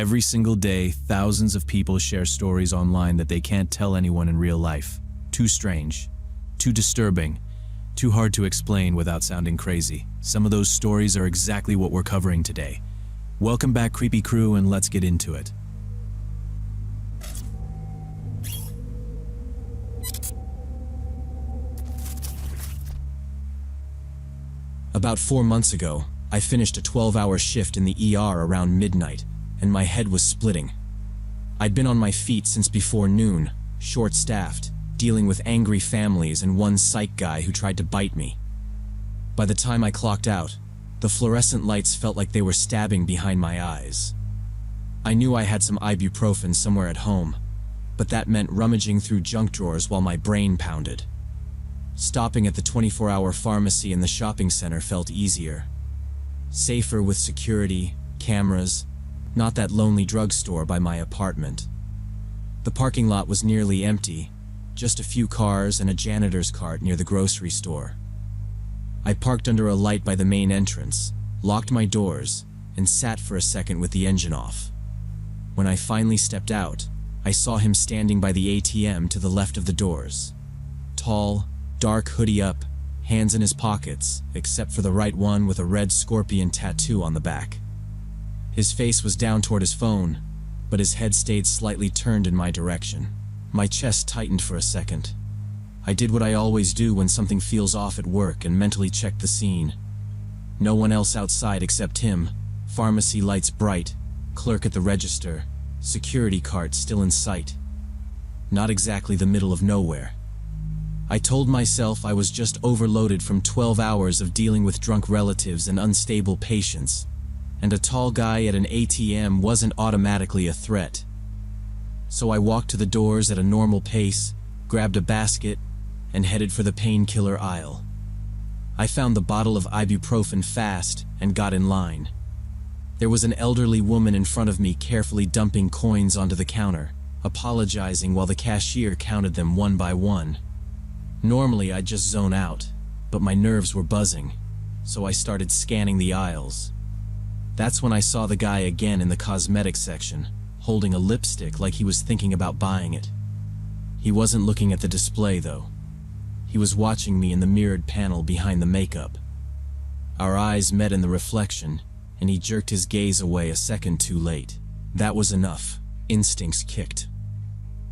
Every single day, thousands of people share stories online that they can't tell anyone in real life. Too strange, too disturbing, too hard to explain without sounding crazy. Some of those stories are exactly what we're covering today. Welcome back, Creepy Crew, and let's get into it. About 4 months ago, I finished a 12-hour shift in the ER around midnight, and my head was splitting. I'd been on my feet since before noon, short-staffed, dealing with angry families and one psych guy who tried to bite me. By the time I clocked out, the fluorescent lights felt like they were stabbing behind my eyes. I knew I had some ibuprofen somewhere at home, but that meant rummaging through junk drawers while my brain pounded. Stopping at the 24-hour pharmacy in the shopping center felt easier. Safer with security, cameras, not that lonely drugstore by my apartment. The parking lot was nearly empty, just a few cars and a janitor's cart near the grocery store. I parked under a light by the main entrance, locked my doors, and sat for a second with the engine off. When I finally stepped out, I saw him standing by the ATM to the left of the doors. Tall, dark hoodie up, hands in his pockets, except for the right one with a red scorpion tattoo on the back. His face was down toward his phone, but his head stayed slightly turned in my direction. My chest tightened for a second. I did what I always do when something feels off at work and mentally checked the scene. No one else outside except him, pharmacy lights bright, clerk at the register, security cart still in sight. Not exactly the middle of nowhere. I told myself I was just overloaded from 12 hours of dealing with drunk relatives and unstable patients, and a tall guy at an ATM wasn't automatically a threat. So I walked to the doors at a normal pace, grabbed a basket, and headed for the painkiller aisle. I found the bottle of ibuprofen fast and got in line. There was an elderly woman in front of me carefully dumping coins onto the counter, apologizing while the cashier counted them one by one. Normally I'd just zone out, but my nerves were buzzing, so I started scanning the aisles. That's when I saw the guy again in the cosmetics section, holding a lipstick like he was thinking about buying it. He wasn't looking at the display though. He was watching me in the mirrored panel behind the makeup. Our eyes met in the reflection, and he jerked his gaze away a second too late. That was enough. Instincts kicked.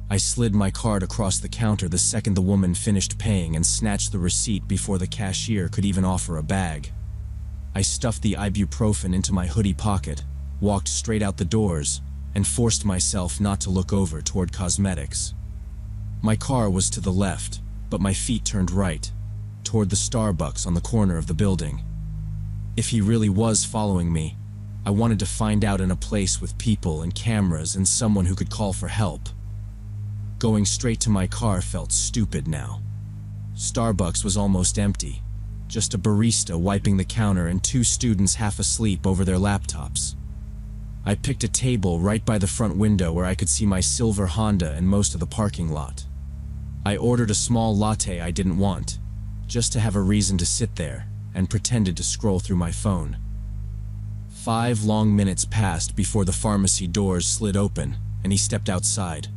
I slid my card across the counter the second the woman finished paying and snatched the receipt before the cashier could even offer a bag. I stuffed the ibuprofen into my hoodie pocket, walked straight out the doors, and forced myself not to look over toward cosmetics. My car was to the left, but my feet turned right, toward the Starbucks on the corner of the building. If he really was following me, I wanted to find out in a place with people and cameras and someone who could call for help. Going straight to my car felt stupid now. Starbucks was almost empty. Just a barista wiping the counter and 2 students half asleep over their laptops. I picked a table right by the front window where I could see my silver Honda and most of the parking lot. I ordered a small latte I didn't want, just to have a reason to sit there, and pretended to scroll through my phone. 5 long minutes passed before the pharmacy doors slid open, and he stepped outside.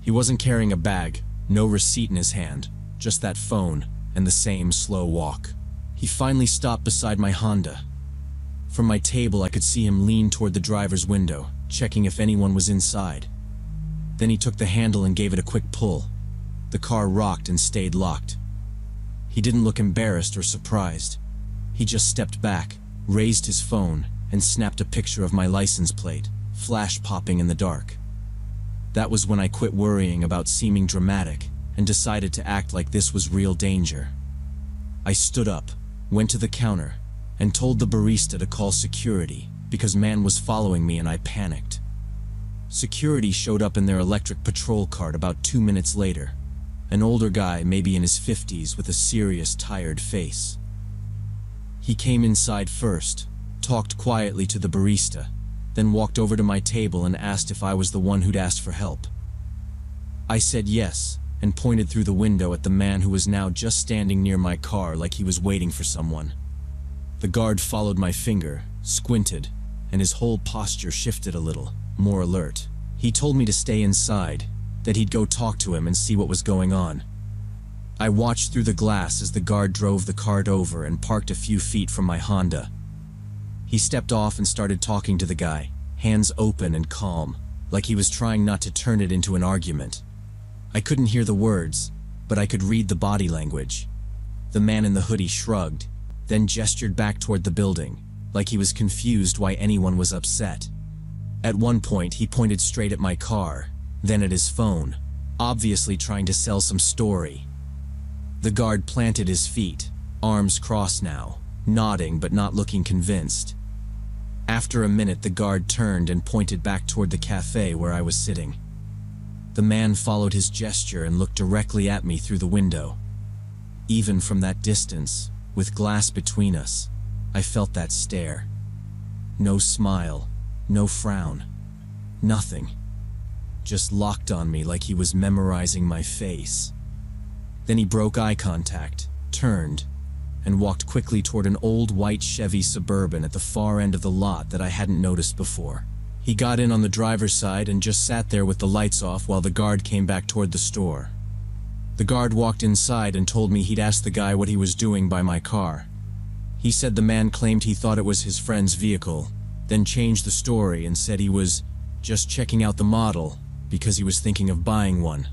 He wasn't carrying a bag, no receipt in his hand, just that phone and the same slow walk. He finally stopped beside my Honda. From my table I could see him lean toward the driver's window, checking if anyone was inside. Then he took the handle and gave it a quick pull. The car rocked and stayed locked. He didn't look embarrassed or surprised. He just stepped back, raised his phone, and snapped a picture of my license plate, flash popping in the dark. That was when I quit worrying about seeming dramatic and decided to act like this was real danger. I stood up, went to the counter, and told the barista to call security because man was following me and I panicked. Security showed up in their electric patrol cart about 2 minutes later. An older guy, maybe in his 50s, with a serious, tired face. He came inside first, talked quietly to the barista, then walked over to my table and asked if I was the one who'd asked for help. I said yes, and pointed through the window at the man who was now just standing near my car like he was waiting for someone. The guard followed my finger, squinted, and his whole posture shifted a little, more alert. He told me to stay inside, that he'd go talk to him and see what was going on. I watched through the glass as the guard drove the cart over and parked a few feet from my Honda. He stepped off and started talking to the guy, hands open and calm, like he was trying not to turn it into an argument. I couldn't hear the words, but I could read the body language. The man in the hoodie shrugged, then gestured back toward the building, like he was confused why anyone was upset. At one point, he pointed straight at my car, then at his phone, obviously trying to sell some story. The guard planted his feet, arms crossed now, nodding but not looking convinced. After a minute, the guard turned and pointed back toward the cafe where I was sitting. The man followed his gesture and looked directly at me through the window. Even from that distance, with glass between us, I felt that stare. No smile, no frown, nothing. Just locked on me like he was memorizing my face. Then he broke eye contact, turned, and walked quickly toward an old white Chevy Suburban at the far end of the lot that I hadn't noticed before. He got in on the driver's side and just sat there with the lights off while the guard came back toward the store. The guard walked inside and told me he'd asked the guy what he was doing by my car. He said the man claimed he thought it was his friend's vehicle, then changed the story and said he was just checking out the model because he was thinking of buying one.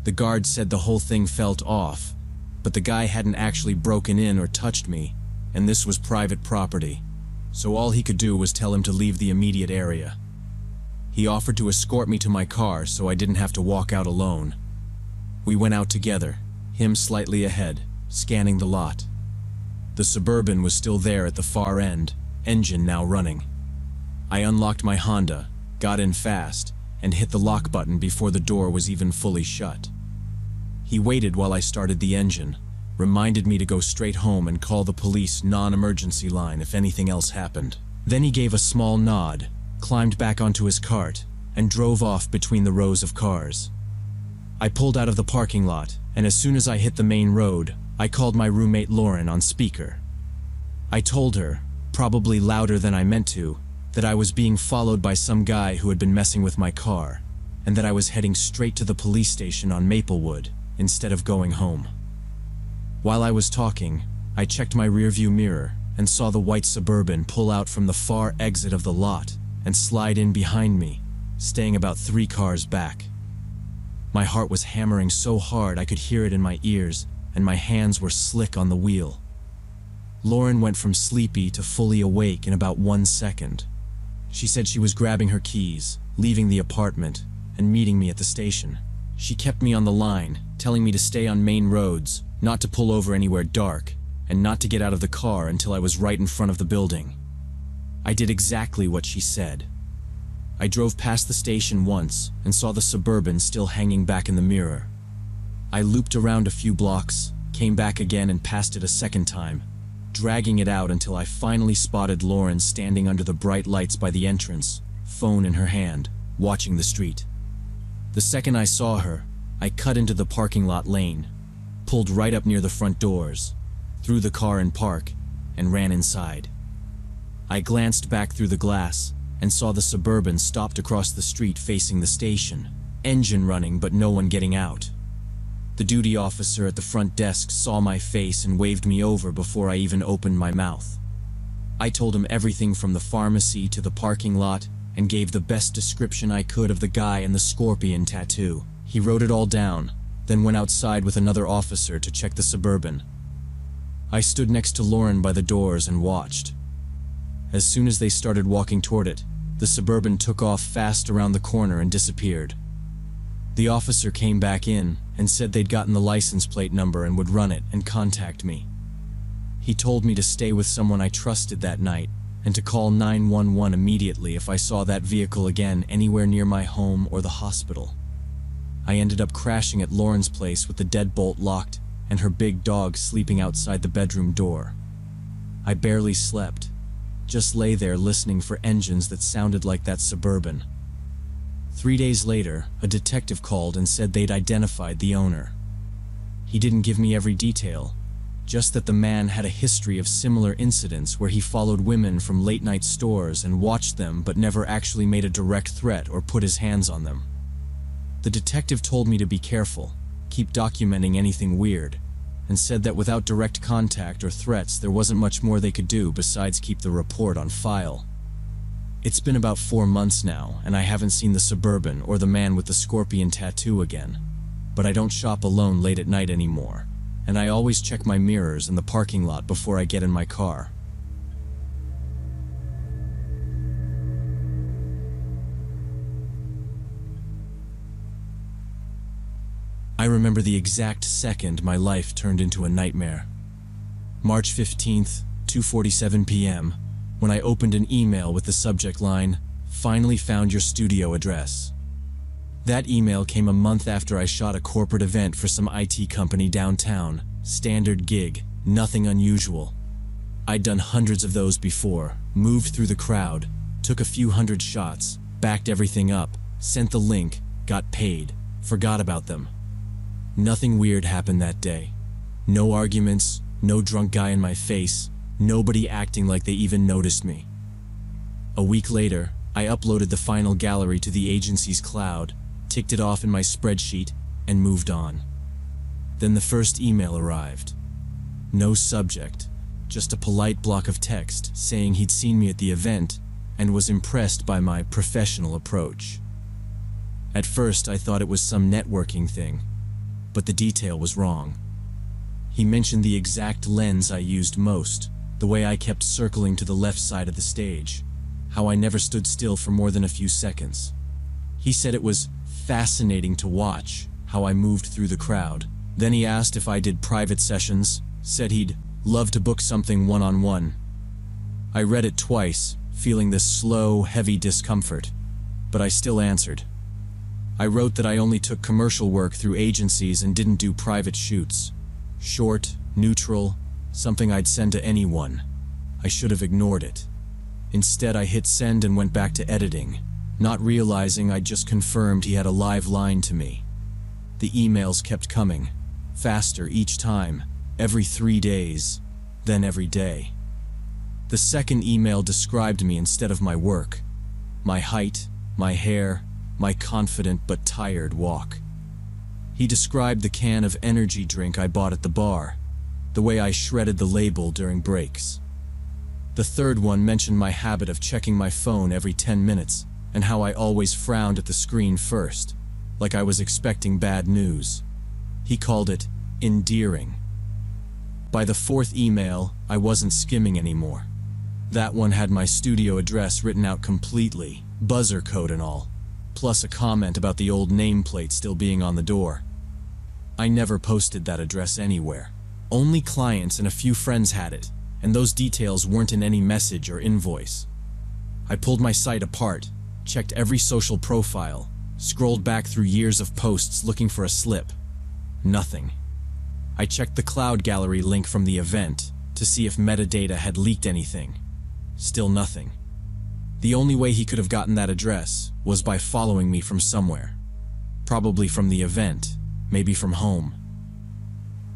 The guard said the whole thing felt off, but the guy hadn't actually broken in or touched me, and this was private property, so all he could do was tell him to leave the immediate area. He offered to escort me to my car so I didn't have to walk out alone. We went out together, him slightly ahead, scanning the lot. The Suburban was still there at the far end, engine now running. I unlocked my Honda, got in fast, and hit the lock button before the door was even fully shut. He waited while I started the engine, reminded me to go straight home and call the police non-emergency line if anything else happened. Then he gave a small nod, climbed back onto his cart, and drove off between the rows of cars. I pulled out of the parking lot, and as soon as I hit the main road, I called my roommate Lauren on speaker. I told her, probably louder than I meant to, that I was being followed by some guy who had been messing with my car, and that I was heading straight to the police station on Maplewood instead of going home. While I was talking, I checked my rearview mirror and saw the white Suburban pull out from the far exit of the lot and slide in behind me, staying about 3 cars back. My heart was hammering so hard I could hear it in my ears, and my hands were slick on the wheel. Lauren went from sleepy to fully awake in about 1 second. She said she was grabbing her keys, leaving the apartment, and meeting me at the station. She kept me on the line, telling me to stay on main roads, not to pull over anywhere dark, and not to get out of the car until I was right in front of the building. I did exactly what she said. I drove past the station once and saw the Suburban still hanging back in the mirror. I looped around a few blocks, came back again and passed it a second time, dragging it out until I finally spotted Lauren standing under the bright lights by the entrance, phone in her hand, watching the street. The second I saw her, I cut into the parking lot lane, pulled right up near the front doors, threw the car in park, and ran inside. I glanced back through the glass and saw the Suburban stopped across the street facing the station, engine running but no one getting out. The duty officer at the front desk saw my face and waved me over before I even opened my mouth. I told him everything from the pharmacy to the parking lot and gave the best description I could of the guy and the scorpion tattoo. He wrote it all down, then went outside with another officer to check the Suburban. I stood next to Lauren by the doors and watched. As soon as they started walking toward it, the Suburban took off fast around the corner and disappeared. The officer came back in and said they'd gotten the license plate number and would run it and contact me. He told me to stay with someone I trusted that night and to call 911 immediately if I saw that vehicle again anywhere near my home or the hospital. I ended up crashing at Lauren's place with the deadbolt locked and her big dog sleeping outside the bedroom door. I barely slept, just lay there listening for engines that sounded like that Suburban. 3 days later, a detective called and said they'd identified the owner. He didn't give me every detail, just that the man had a history of similar incidents where he followed women from late-night stores and watched them but never actually made a direct threat or put his hands on them. The detective told me to be careful, keep documenting anything weird, and said that without direct contact or threats there wasn't much more they could do besides keep the report on file. It's been about 4 months now, and I haven't seen the suburban or the man with the scorpion tattoo again. But I don't shop alone late at night anymore, and I always check my mirrors in the parking lot before I get in my car. I remember the exact second my life turned into a nightmare. March 15th, 2:47 p.m., when I opened an email with the subject line, "Finally found your studio address." That email came a month after I shot a corporate event for some IT company downtown. Standard gig, nothing unusual. I'd done hundreds of those before, moved through the crowd, took a few hundred shots, backed everything up, sent the link, got paid, forgot about them. Nothing weird happened that day. No arguments, no drunk guy in my face, nobody acting like they even noticed me. A week later, I uploaded the final gallery to the agency's cloud, ticked it off in my spreadsheet, and moved on. Then the first email arrived. No subject, just a polite block of text saying he'd seen me at the event and was impressed by my professional approach. At first, I thought it was some networking thing, but the detail was wrong. He mentioned the exact lens I used most, the way I kept circling to the left side of the stage, how I never stood still for more than a few seconds. He said it was fascinating to watch how I moved through the crowd. Then he asked if I did private sessions, said he'd love to book something one-on-one. I read it twice, feeling this slow, heavy discomfort, but I still answered. I wrote that I only took commercial work through agencies and didn't do private shoots. Short, neutral, something I'd send to anyone. I should have ignored it. Instead, I hit send and went back to editing, not realizing I'd just confirmed he had a live line to me. The emails kept coming, faster each time, every 3 days, then every day. The second email described me instead of my work. My height, my hair, my confident but tired walk. He described the can of energy drink I bought at the bar, the way I shredded the label during breaks. The third one mentioned my habit of checking my phone every 10 minutes and how I always frowned at the screen first, like I was expecting bad news. He called it endearing. By the fourth email, I wasn't skimming anymore. That one had my studio address written out completely, buzzer code and all, plus a comment about the old nameplate still being on the door. I never posted that address anywhere. Only clients and a few friends had it, and those details weren't in any message or invoice. I pulled my site apart, checked every social profile, scrolled back through years of posts looking for a slip. Nothing. I checked the cloud gallery link from the event to see if metadata had leaked anything. Still nothing. The only way he could have gotten that address was by following me from somewhere. Probably from the event, maybe from home.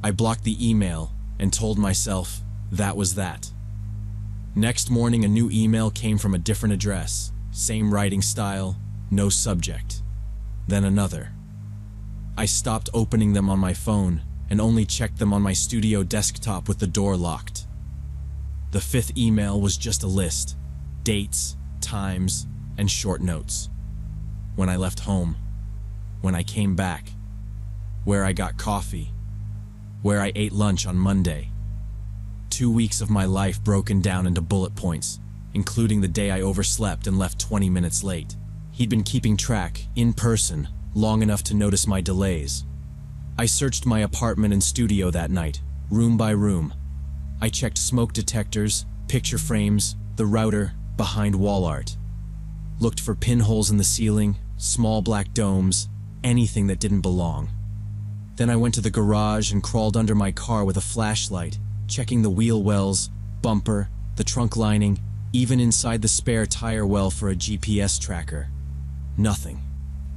I blocked the email and told myself that was that. Next morning, a new email came from a different address, same writing style, no subject. Then another. I stopped opening them on my phone and only checked them on my studio desktop with the door locked. The fifth email was just a list, dates, times, and short notes. When I left home, when I came back, where I got coffee, where I ate lunch on Monday. 2 weeks of my life broken down into bullet points, including the day I overslept and left 20 minutes late. He'd been keeping track, in person, long enough to notice my delays. I searched my apartment and studio that night, room by room. I checked smoke detectors, picture frames, the router, behind wall art. Looked for pinholes in the ceiling, small black domes, anything that didn't belong. Then I went to the garage and crawled under my car with a flashlight, checking the wheel wells, bumper, the trunk lining, even inside the spare tire well for a GPS tracker. Nothing.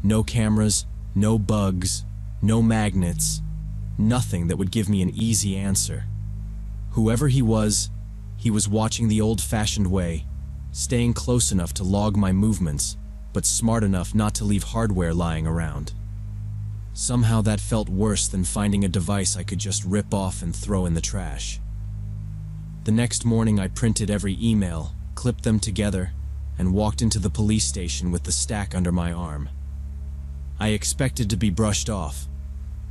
No cameras, no bugs, no magnets, nothing that would give me an easy answer. Whoever he was watching the old-fashioned way, staying close enough to log my movements, but smart enough not to leave hardware lying around. Somehow that felt worse than finding a device I could just rip off and throw in the trash. The next morning I printed every email, clipped them together, and walked into the police station with the stack under my arm. I expected to be brushed off,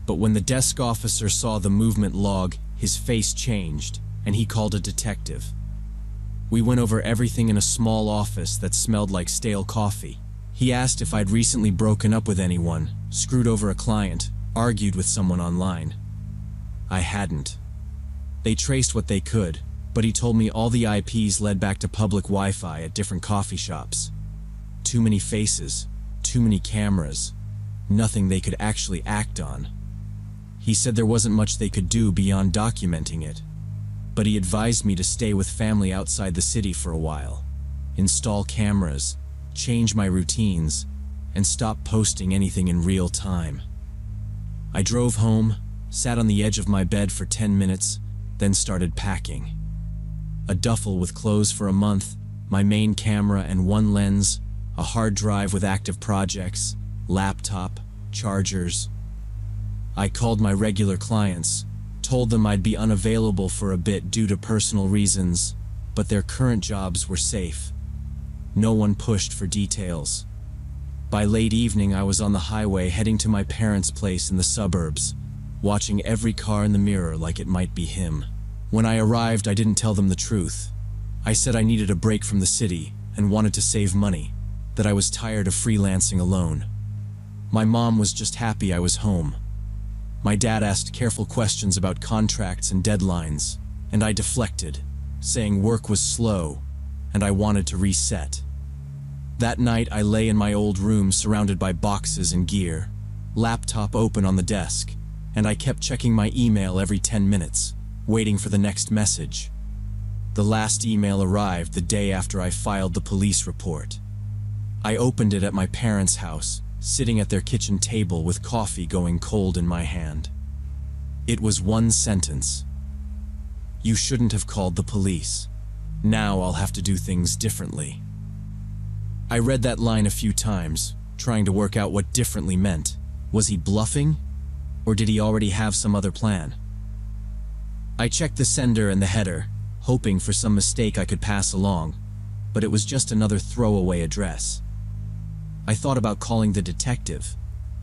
but when the desk officer saw the movement log, his face changed, and he called a detective. We went over everything in a small office that smelled like stale coffee. He asked if I'd recently broken up with anyone, screwed over a client, argued with someone online. I hadn't. They traced what they could, but he told me all the IPs led back to public Wi-Fi at different coffee shops. Too many faces, too many cameras, nothing they could actually act on. He said there wasn't much they could do beyond documenting it, but he advised me to stay with family outside the city for a while, install cameras, change my routines, and stop posting anything in real time. I drove home, sat on the edge of my bed for 10 minutes, then started packing. A duffel with clothes for a month, my main camera and one lens, a hard drive with active projects, laptop, chargers. I called my regular clients, told them I'd be unavailable for a bit due to personal reasons, but their current jobs were safe. No one pushed for details. By late evening, I was on the highway heading to my parents' place in the suburbs, watching every car in the mirror like it might be him. When I arrived, I didn't tell them the truth. I said I needed a break from the city and wanted to save money, that I was tired of freelancing alone. My mom was just happy I was home. My dad asked careful questions about contracts and deadlines, and I deflected, saying work was slow and I wanted to reset. That night, I lay in my old room surrounded by boxes and gear, laptop open on the desk, and I kept checking my email every 10 minutes, waiting for the next message. The last email arrived the day after I filed the police report. I opened it at my parents' house, sitting at their kitchen table with coffee going cold in my hand. It was one sentence. "You shouldn't have called the police. Now I'll have to do things differently." I read that line a few times, trying to work out what differently meant. Was he bluffing? Or did he already have some other plan? I checked the sender and the header, hoping for some mistake I could pass along, but it was just another throwaway address. I thought about calling the detective,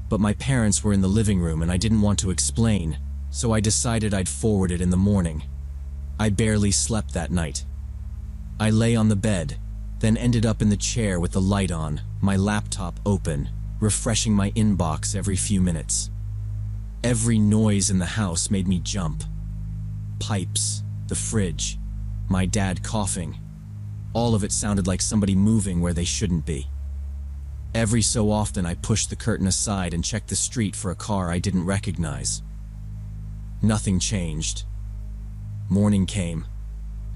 but my parents were in the living room and I didn't want to explain, so I decided I'd forward it in the morning. I barely slept that night. I lay on the bed, then ended up in the chair with the light on, my laptop open, refreshing my inbox every few minutes. Every noise in the house made me jump. Pipes, the fridge, my dad coughing. All of it sounded like somebody moving where they shouldn't be. Every so often I pushed the curtain aside and checked the street for a car I didn't recognize. Nothing changed. Morning came,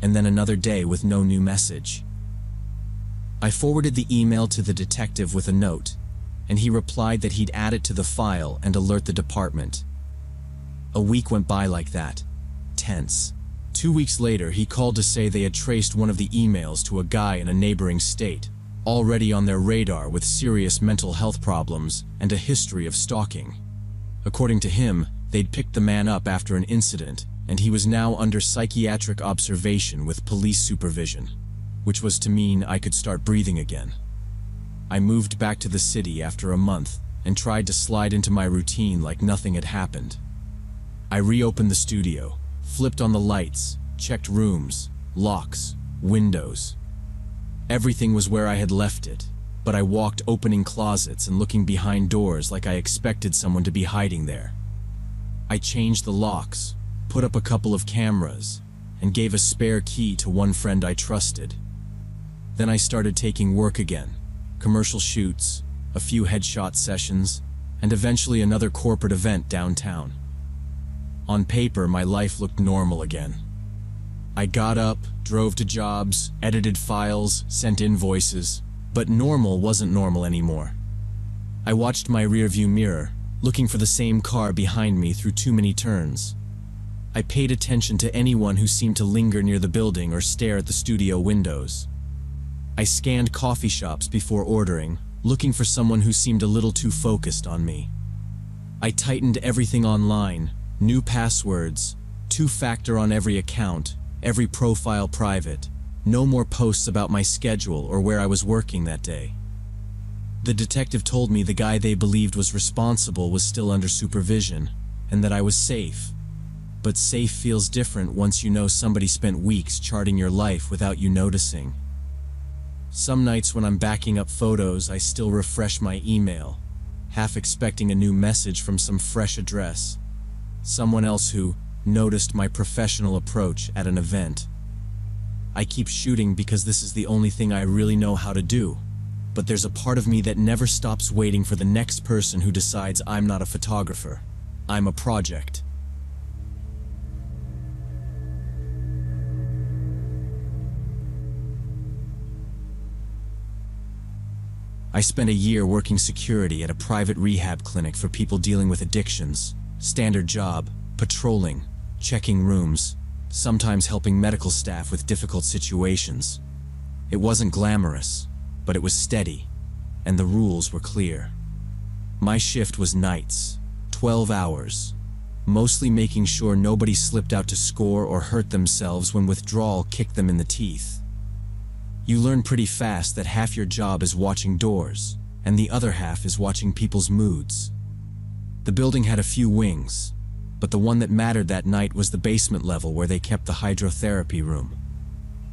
and then another day with no new message. I forwarded the email to the detective with a note, and he replied that he'd add it to the file and alert the department. A week went by like that. Tense. 2 weeks later, he called to say they had traced one of the emails to a guy in a neighboring state, already on their radar with serious mental health problems and a history of stalking. According to him, they'd picked the man up after an incident, and he was now under psychiatric observation with police supervision, which was to mean I could start breathing again. I moved back to the city after a month and tried to slide into my routine like nothing had happened. I reopened the studio, flipped on the lights, checked rooms, locks, windows. Everything was where I had left it, but I walked opening closets and looking behind doors like I expected someone to be hiding there. I changed the locks, put up a couple of cameras, and gave a spare key to one friend I trusted. Then I started taking work again, commercial shoots, a few headshot sessions, and eventually another corporate event downtown. On paper, my life looked normal again. I got up, drove to jobs, edited files, sent invoices, but normal wasn't normal anymore. I watched my rearview mirror, looking for the same car behind me through too many turns. I paid attention to anyone who seemed to linger near the building or stare at the studio windows. I scanned coffee shops before ordering, looking for someone who seemed a little too focused on me. I tightened everything online, new passwords, two-factor on every account, every profile private, no more posts about my schedule or where I was working that day. The detective told me the guy they believed was responsible was still under supervision, and that I was safe. But safe feels different once you know somebody spent weeks charting your life without you noticing. Some nights when I'm backing up photos, I still refresh my email, half expecting a new message from some fresh address. Someone else who noticed my professional approach at an event. I keep shooting because this is the only thing I really know how to do, but there's a part of me that never stops waiting for the next person who decides I'm not a photographer. I'm a project. I spent a year working security at a private rehab clinic for people dealing with addictions. Standard job, patrolling, checking rooms, sometimes helping medical staff with difficult situations. It wasn't glamorous, but it was steady, and the rules were clear. My shift was nights, 12 hours, mostly making sure nobody slipped out to score or hurt themselves when withdrawal kicked them in the teeth. You learn pretty fast that half your job is watching doors, and the other half is watching people's moods. The building had a few wings, but the one that mattered that night was the basement level where they kept the hydrotherapy room.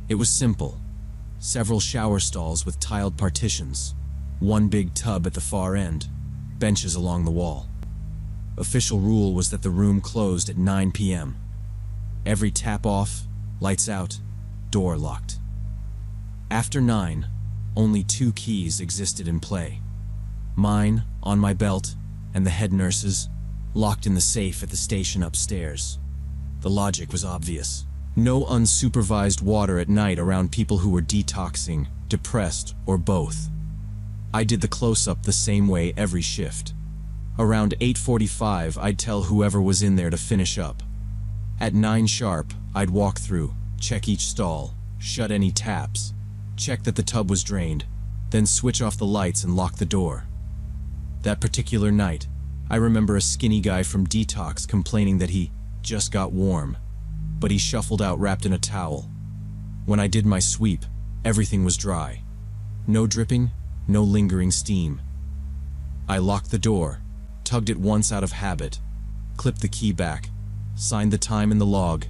It was simple. Several shower stalls with tiled partitions, one big tub at the far end, benches along the wall. Official rule was that the room closed at 9 p.m. Every tap off, lights out, door locked. After 9, only 2 keys existed in play. Mine, on my belt, and the head nurse's, locked in the safe at the station upstairs. The logic was obvious. No unsupervised water at night around people who were detoxing, depressed, or both. I did the close-up the same way every shift. Around 8:45, I'd tell whoever was in there to finish up. At 9 sharp, I'd walk through, check each stall, shut any taps, check that the tub was drained, then switch off the lights and lock the door. That particular night, I remember a skinny guy from detox complaining that he just got warm, but he shuffled out wrapped in a towel. When I did my sweep, everything was dry. No dripping, no lingering steam. I locked the door, tugged it once out of habit, clipped the key back, signed the time in the log,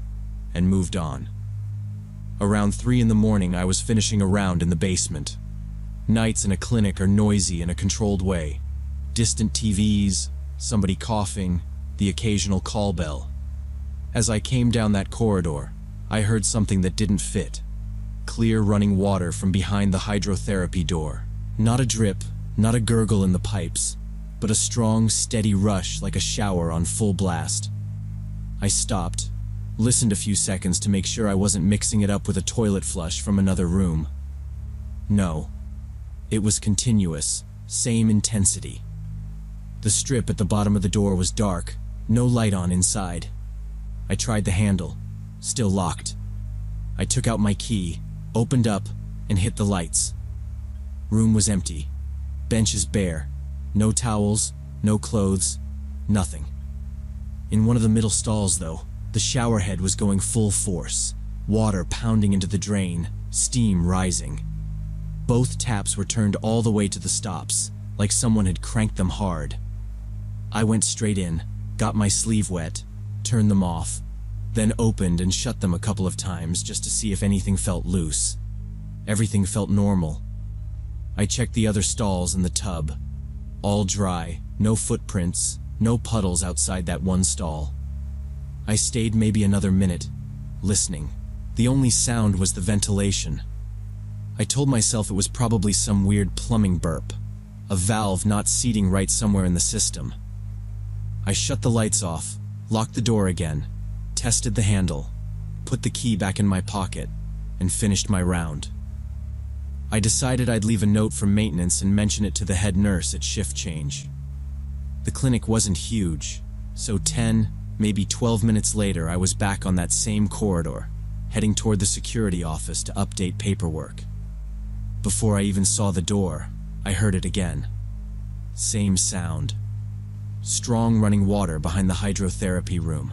and moved on. Around 3 in the morning, I was finishing a round in the basement. Nights in a clinic are noisy in a controlled way. Distant TVs, somebody coughing, the occasional call bell. As I came down that corridor, I heard something that didn't fit. Clear running water from behind the hydrotherapy door. Not a drip, not a gurgle in the pipes, but a strong, steady rush like a shower on full blast. I stopped, listened a few seconds to make sure I wasn't mixing it up with a toilet flush from another room. No. It was continuous, same intensity. The strip at the bottom of the door was dark, no light on inside. I tried the handle, still locked. I took out my key, opened up, and hit the lights. Room was empty, benches bare, no towels, no clothes, nothing. In one of the middle stalls, though, the shower head was going full force, water pounding into the drain, steam rising. Both taps were turned all the way to the stops, like someone had cranked them hard. I went straight in, got my sleeve wet, turned them off, then opened and shut them a couple of times just to see if anything felt loose. Everything felt normal. I checked the other stalls and the tub. All dry, no footprints, no puddles outside that one stall. I stayed maybe another minute, listening. The only sound was the ventilation. I told myself it was probably some weird plumbing burp, a valve not seating right somewhere in the system. I shut the lights off, locked the door again, tested the handle, put the key back in my pocket, and finished my round. I decided I'd leave a note for maintenance and mention it to the head nurse at shift change. The clinic wasn't huge, so 10, Maybe 12 minutes later, I was back on that same corridor, heading toward the security office to update paperwork. Before I even saw the door, I heard it again. Same sound. Strong running water behind the hydrotherapy room.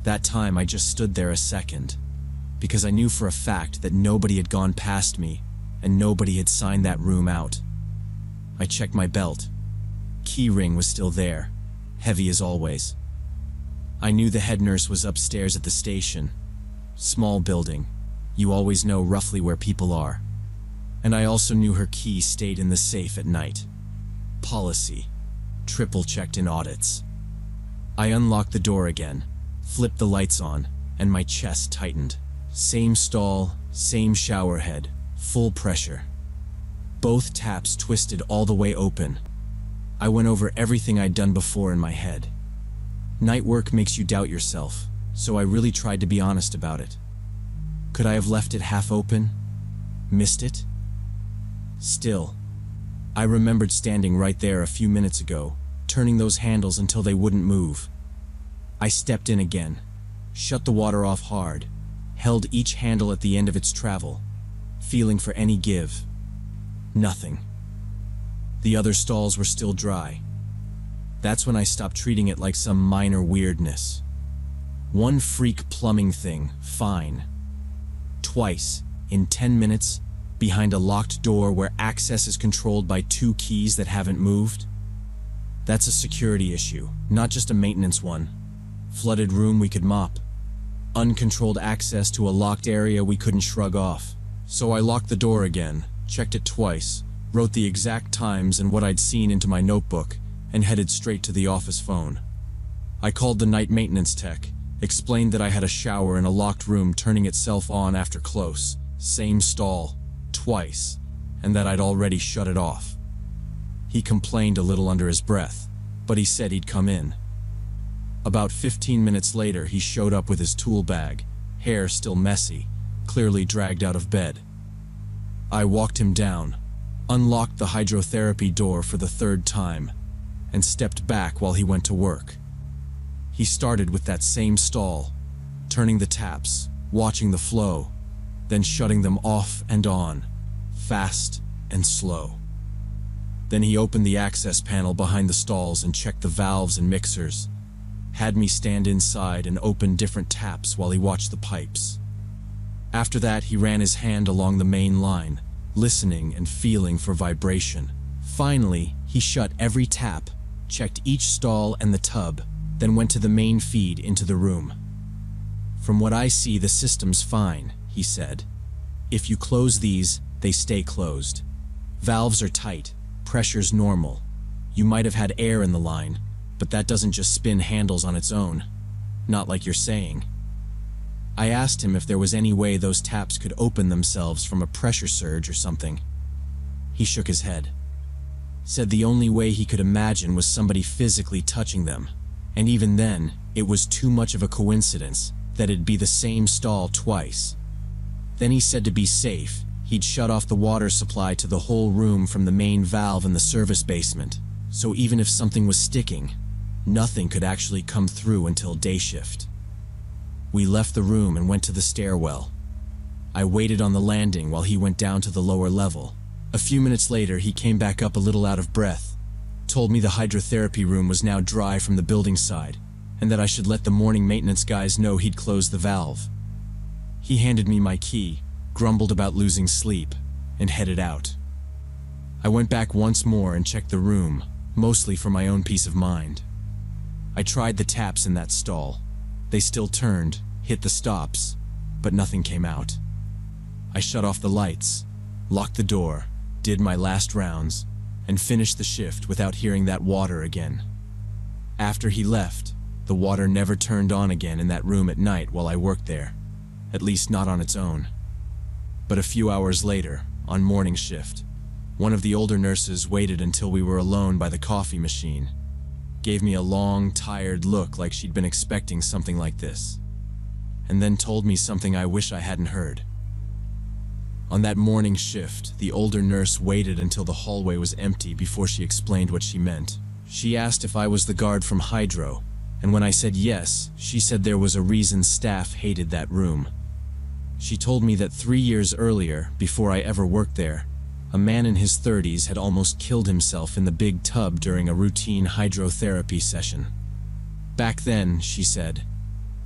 That time I just stood there a second, because I knew for a fact that nobody had gone past me and nobody had signed that room out. I checked my belt. Key ring was still there, heavy as always. I knew the head nurse was upstairs at the station. Small building. You always know roughly where people are. And I also knew her key stayed in the safe at night. Policy. Triple-checked in audits. I unlocked the door again, flipped the lights on, and my chest tightened. Same stall, same shower head, full pressure. Both taps twisted all the way open. I went over everything I'd done before in my head. Night work makes you doubt yourself, so I really tried to be honest about it. Could I have left it half open? Missed it? Still, I remembered standing right there a few minutes ago, turning those handles until they wouldn't move. I stepped in again, shut the water off hard, held each handle at the end of its travel, feeling for any give. Nothing. The other stalls were still dry. That's when I stopped treating it like some minor weirdness. One freak plumbing thing, fine. Twice, in 10 minutes, behind a locked door where access is controlled by 2 keys that haven't moved. That's a security issue, not just a maintenance one. Flooded room we could mop. Uncontrolled access to a locked area we couldn't shrug off. So I locked the door again, checked it twice, wrote the exact times and what I'd seen into my notebook, and headed straight to the office phone. I called the night maintenance tech, explained that I had a shower in a locked room turning itself on after close, same stall, twice, and that I'd already shut it off. He complained a little under his breath, but he said he'd come in. About 15 minutes later, he showed up with his tool bag, hair still messy, clearly dragged out of bed. I walked him down, unlocked the hydrotherapy door for the 3rd time, and stepped back while he went to work. He started with that same stall, turning the taps, watching the flow, then shutting them off and on, fast and slow. Then he opened the access panel behind the stalls and checked the valves and mixers, had me stand inside and open different taps while he watched the pipes. After that, he ran his hand along the main line, listening and feeling for vibration. Finally, he shut every tap, checked each stall and the tub, then went to the main feed into the room. "From what I see, the system's fine," he said. "If you close these, they stay closed. Valves are tight, pressure's normal. You might have had air in the line, but that doesn't just spin handles on its own. Not like you're saying." I asked him if there was any way those taps could open themselves from a pressure surge or something. He shook his head. Said the only way he could imagine was somebody physically touching them, and even then, it was too much of a coincidence that it'd be the same stall twice. Then he said to be safe, he'd shut off the water supply to the whole room from the main valve in the service basement, so even if something was sticking, nothing could actually come through until day shift. We left the room and went to the stairwell. I waited on the landing while he went down to the lower level. A few minutes later, he came back up a little out of breath, told me the hydrotherapy room was now dry from the building side, and that I should let the morning maintenance guys know he'd closed the valve. He handed me my key, grumbled about losing sleep, and headed out. I went back once more and checked the room, mostly for my own peace of mind. I tried the taps in that stall. They still turned, hit the stops, but nothing came out. I shut off the lights, locked the door, did my last rounds, and finished the shift without hearing that water again. After he left, the water never turned on again in that room at night while I worked there, at least not on its own. But a few hours later, on morning shift, one of the older nurses waited until we were alone by the coffee machine, gave me a long, tired look like she'd been expecting something like this, and then told me something I wish I hadn't heard. On that morning shift, the older nurse waited until the hallway was empty before she explained what she meant. She asked if I was the guard from Hydro, And when I said yes, she said there was a reason staff hated that room. She told me that 3 years earlier, before I ever worked there, a man in his 30s had almost killed himself in the big tub during a routine hydrotherapy session. Back then, she said,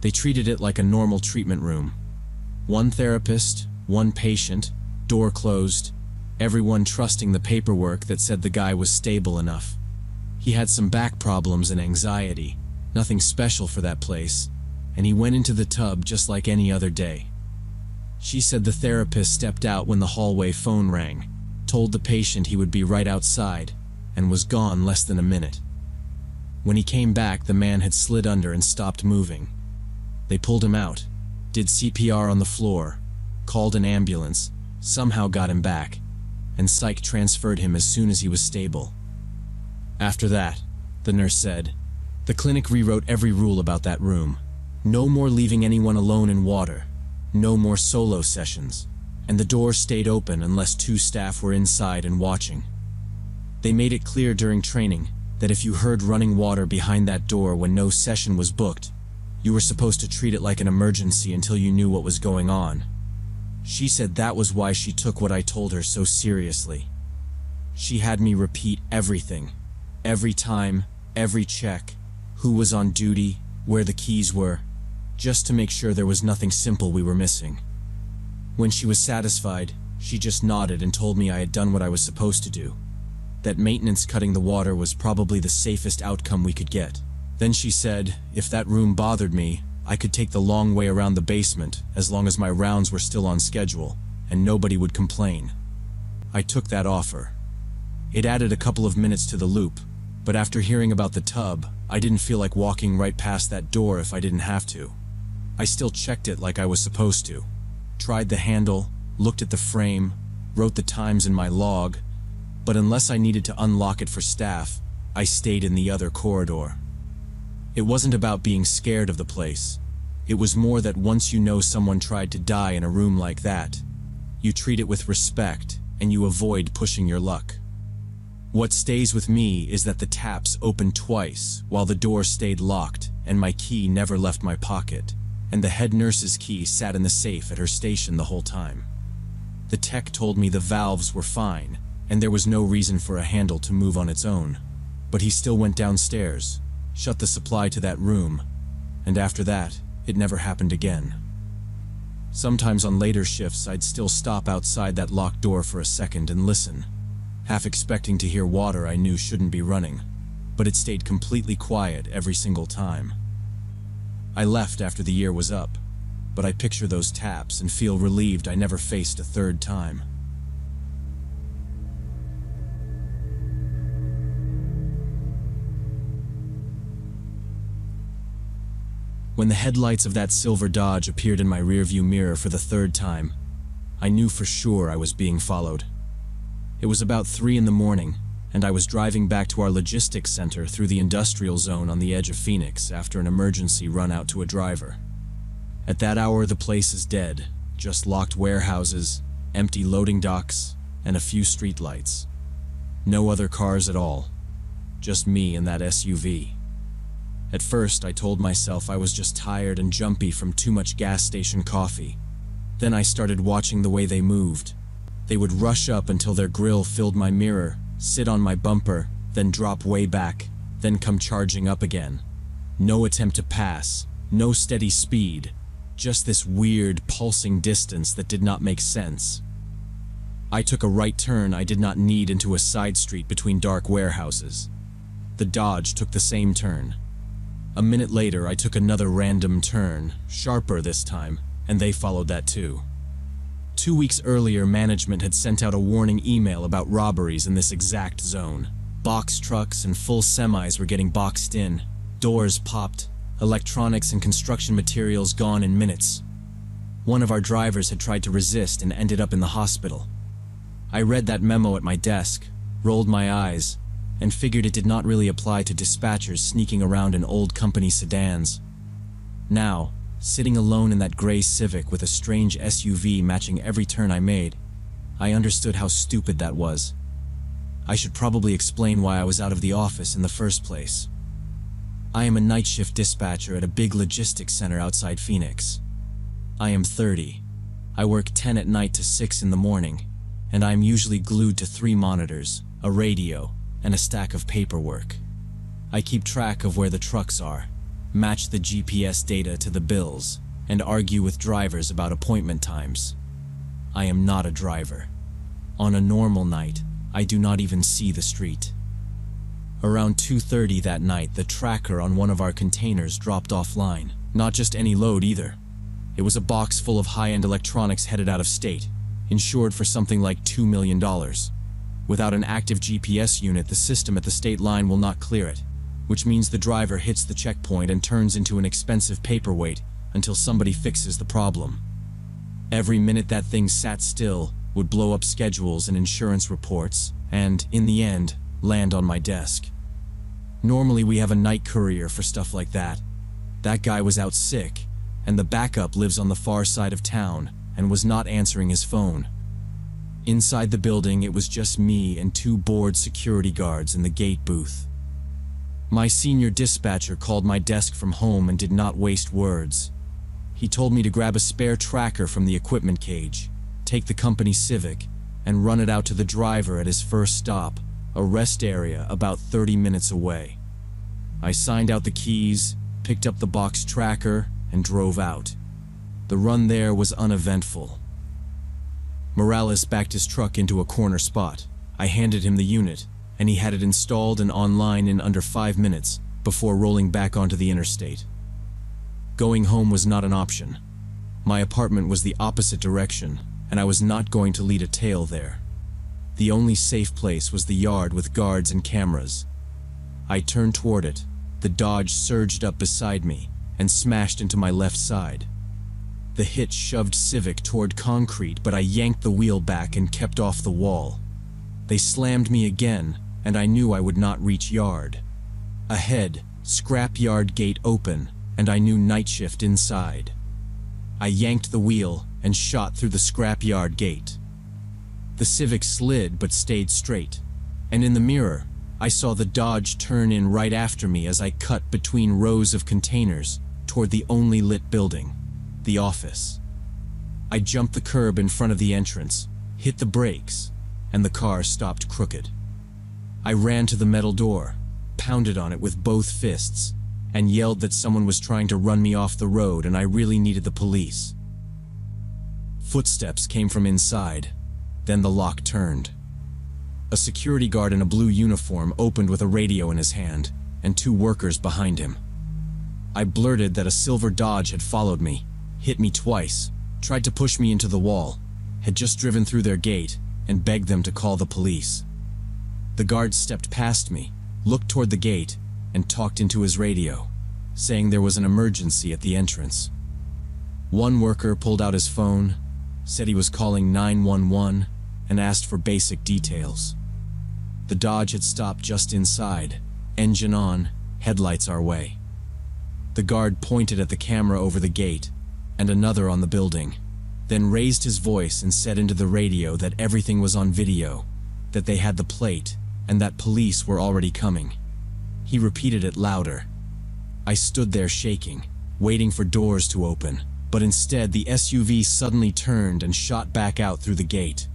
they treated it like a normal treatment room. One therapist, one patient, door closed, everyone trusting the paperwork that said the guy was stable enough. He had some back problems and anxiety, nothing special for that place, and he went into the tub just like any other day. She said the therapist stepped out when the hallway phone rang, told the patient he would be right outside, and was gone less than a minute. When he came back, the man had slid under and stopped moving. They pulled him out, did CPR on the floor, called an ambulance, somehow got him back, and psych transferred him as soon as he was stable. After that, the nurse said, the clinic rewrote every rule about that room. No more leaving anyone alone in water, no more solo sessions, and the door stayed open unless 2 staff were inside and watching. They made it clear during training that if you heard running water behind that door when no session was booked, you were supposed to treat it like an emergency until you knew what was going on. She said that was why she took what I told her so seriously. She had me repeat everything, every time, every check, who was on duty, where the keys were, just to make sure there was nothing simple we were missing. When she was satisfied, she just nodded and told me I had done what I was supposed to do, that maintenance cutting the water was probably the safest outcome we could get. Then she said, if that room bothered me, I could take the long way around the basement as long as my rounds were still on schedule, and nobody would complain. I took that offer. It added a couple of minutes to the loop, but after hearing about the tub, I didn't feel like walking right past that door if I didn't have to. I still checked it like I was supposed to. Tried the handle, looked at the frame, wrote the times in my log, but unless I needed to unlock it for staff, I stayed in the other corridor. It wasn't about being scared of the place. It was more that once you know someone tried to die in a room like that, you treat it with respect and you avoid pushing your luck. What stays with me is that the taps opened twice while the door stayed locked and my key never left my pocket, and the head nurse's key sat in the safe at her station the whole time. The tech told me the valves were fine and there was no reason for a handle to move on its own, but he still went downstairs, shut the supply to that room, and after that, it never happened again. Sometimes on later shifts, I'd still stop outside that locked door for a second and listen, half expecting to hear water I knew shouldn't be running, but it stayed completely quiet every single time. I left after the year was up, but I picture those taps and feel relieved I never faced a third time. When the headlights of that silver Dodge appeared in my rearview mirror for the 3rd time, I knew for sure I was being followed. It was about 3 in the morning, and I was driving back to our logistics center through the industrial zone on the edge of Phoenix after an emergency run out to a driver. At that hour, the place is dead, just locked warehouses, empty loading docks, and a few streetlights. No other cars at all, just me and that SUV. At first, I told myself I was just tired and jumpy from too much gas station coffee. Then I started watching the way they moved. They would rush up until their grill filled my mirror, sit on my bumper, then drop way back, then come charging up again. No attempt to pass, no steady speed, just this weird, pulsing distance that did not make sense. I took a right turn I did not need into a side street between dark warehouses. The Dodge took the same turn. A minute later, I took another random turn, sharper this time, and they followed that too. 2 weeks earlier, management had sent out a warning email about robberies in this exact zone. Box trucks and full semis were getting boxed in, doors popped, electronics and construction materials gone in minutes. One of our drivers had tried to resist and ended up in the hospital. I read that memo at my desk, rolled my eyes, and figured it did not really apply to dispatchers sneaking around in old company sedans. Now, sitting alone in that gray Civic with a strange SUV matching every turn I made, I understood how stupid that was. I should probably explain why I was out of the office in the first place. I am a night shift dispatcher at a big logistics center outside Phoenix. I am 30. I work 10 at night to 6 in the morning, and I am usually glued to 3 monitors, a radio, and a stack of paperwork. I keep track of where the trucks are, match the GPS data to the bills, and argue with drivers about appointment times. I am not a driver. On a normal night, I do not even see the street. Around 2:30 that night, the tracker on one of our containers dropped offline. Not just any load either. It was a box full of high-end electronics headed out of state, insured for something like $2 million. Without an active GPS unit, the system at the state line will not clear it, which means the driver hits the checkpoint and turns into an expensive paperweight until somebody fixes the problem. Every minute that thing sat still would blow up schedules and insurance reports, and, in the end, land on my desk. Normally we have a night courier for stuff like that. That guy was out sick, and the backup lives on the far side of town and was not answering his phone. Inside the building, it was just me and 2 bored security guards in the gate booth. My senior dispatcher called my desk from home and did not waste words. He told me to grab a spare tracker from the equipment cage, take the company Civic, and run it out to the driver at his first stop, a rest area about 30 minutes away. I signed out the keys, picked up the box tracker, and drove out. The run there was uneventful. Morales backed his truck into a corner spot. I handed him the unit, and he had it installed and online in under 5 minutes before rolling back onto the interstate. Going home was not an option. My apartment was the opposite direction, and I was not going to lead a tale there. The only safe place was the yard with guards and cameras. I turned toward it. The Dodge surged up beside me and smashed into my left side. The hit shoved Civic toward concrete, but I yanked the wheel back and kept off the wall. They slammed me again, and I knew I would not reach yard. Ahead, scrap yard gate open, and I knew night shift inside. I yanked the wheel and shot through the scrap yard gate. The Civic slid but stayed straight, and in the mirror, I saw the Dodge turn in right after me as I cut between rows of containers toward the only lit building, the office. I jumped the curb in front of the entrance, hit the brakes, and the car stopped crooked. I ran to the metal door, pounded on it with both fists, and yelled that someone was trying to run me off the road and I really needed the police. Footsteps came from inside, then the lock turned. A security guard in a blue uniform opened with a radio in his hand, and 2 workers behind him. I blurted that a silver Dodge had followed me, hit me twice, tried to push me into the wall, had just driven through their gate, and begged them to call the police. The guard stepped past me, looked toward the gate, and talked into his radio, saying there was an emergency at the entrance. One worker pulled out his phone, said he was calling 911, and asked for basic details. The Dodge had stopped just inside, engine on, headlights our way. The guard pointed at the camera over the gate, and another on the building, then raised his voice and said into the radio that everything was on video, that they had the plate, and that police were already coming. He repeated it louder. I stood there shaking, waiting for doors to open, but instead the SUV suddenly turned and shot back out through the gate.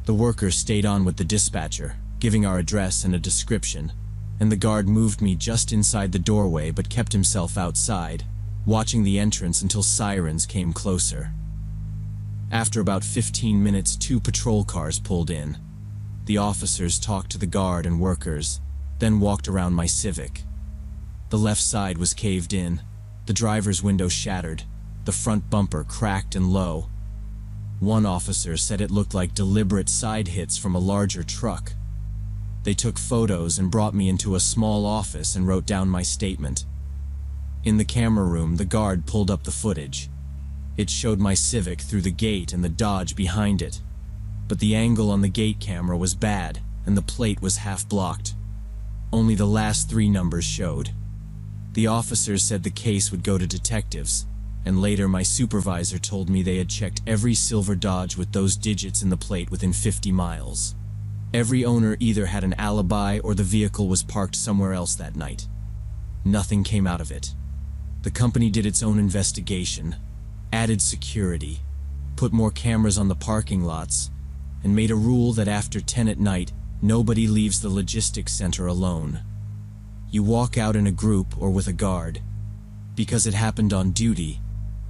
The worker stayed on with the dispatcher, giving our address and a description, and the guard moved me just inside the doorway but kept himself outside, watching the entrance until sirens came closer. After about 15 minutes, 2 patrol cars pulled in. The officers talked to the guard and workers, then walked around my Civic. The left side was caved in, the driver's window shattered, the front bumper cracked and low. One officer said it looked like deliberate side hits from a larger truck. They took photos and brought me into a small office and wrote down my statement. In the camera room, the guard pulled up the footage. It showed my Civic through the gate and the Dodge behind it, but the angle on the gate camera was bad and the plate was half blocked. Only the last 3 numbers showed. The officers said the case would go to detectives, and later my supervisor told me they had checked every silver Dodge with those digits in the plate within 50 miles. Every owner either had an alibi or the vehicle was parked somewhere else that night. Nothing came out of it. The company did its own investigation, added security, put more cameras on the parking lots, and made a rule that after 10 at night, nobody leaves the logistics center alone. You walk out in a group or with a guard. Because it happened on duty,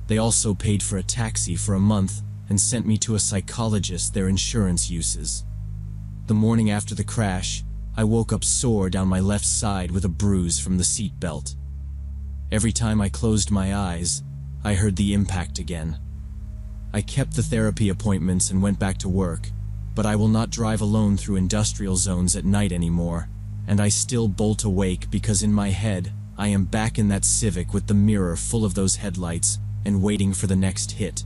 they also paid for a taxi for a month and sent me to a psychologist their insurance uses. The morning after the crash, I woke up sore down my left side with a bruise from the seat belt. Every time I closed my eyes, I heard the impact again. I kept the therapy appointments and went back to work, but I will not drive alone through industrial zones at night anymore, and I still bolt awake because in my head, I am back in that Civic with the mirror full of those headlights and waiting for the next hit.